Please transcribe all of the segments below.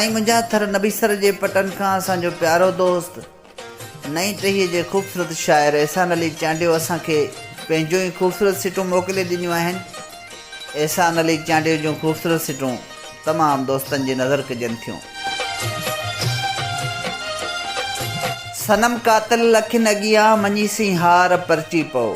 साईं मुंहिंजा थर नबीसर जे पटन खां असांजो प्यारो दोस्त नई टहीअ जे ख़ूबसूरत शाइर एहसान अली चांडियो असांखे पंहिंजूं ई ख़ूबसूरत सिटूं मोकिले ॾिनियूं आहिनि। एहसान अली चांडियो जूं ख़ूबसूरत सिटूं तमामु दोस्तनि जी नज़र कजनि थियूं। सनम कातिल लखिन अॻियां मञीसीं हार परची पओ,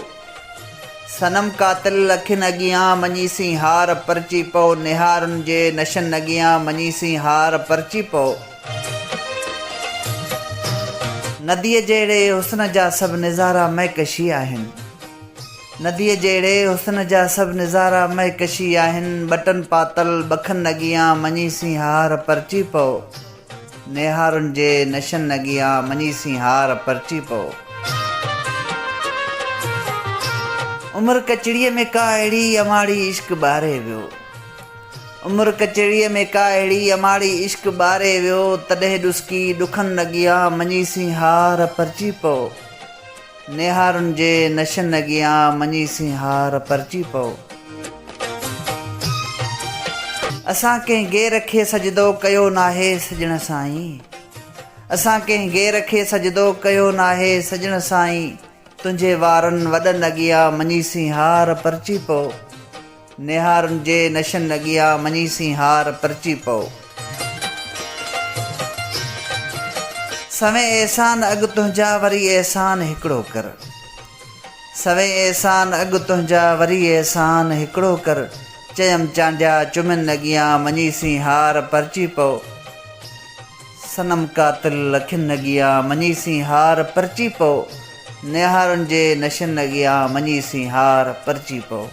सनम कातिल लखिन अॻियां मञीसीं हार परची पओ, निहारुनि जे नशनि अॻियां मञीसीं हार परची पओ। नदीअ जहिड़े हुस्न जा सभु निज़ारा महकशी आहिनि, नदीअ जहिड़े हुस्न जा सभु निज़ारा महकशी आहिनि। बटन पातल बखन अॻियां मञीसीं हार परची पओ, निहारुनि जे नशनि अॻियां मञीसीं हार परची पओ। उमिरि कचड़ीअ में का अहिड़ी अमाड़ी इश्क ॿारे वियो, उमिरि कचड़ीअ में का अहिड़ी अमाड़ी इश्क ॿारे वियो, तॾहिं ॾुस्की ॾुखनि अॻियां मञीसीं हार परची पओ, निहारुनि जे नशनि अॻियां मञीसीं हार परची पओ। असां कंहिं गैर खे सजदो कयो नाहे सजण साईं, असां कंहिं गैर खे सजदो कयो नाहे सजण साईं, तुंहिंजे वारनि वॾनि अॻियां मञीसीं हार परची पओ, निहारुनि जे नशनि अॻियां मञीसीं हार परची पओ। सवें एहसान अॻु तुंहिंजा वरी एहसान हिकिड़ो कर, सवें एहसान अॻु तुंहिंजा वरी एहसान हिकिड़ो कर, चयमि चांडिया चुमिन अॻियां मञीसीं हार परची पओ। सनम कातिल लखिन अॻियां मञीसीं हार परची पओ, निहारुनि जे नशनि अॻियां मञीसीं हार परची पओ।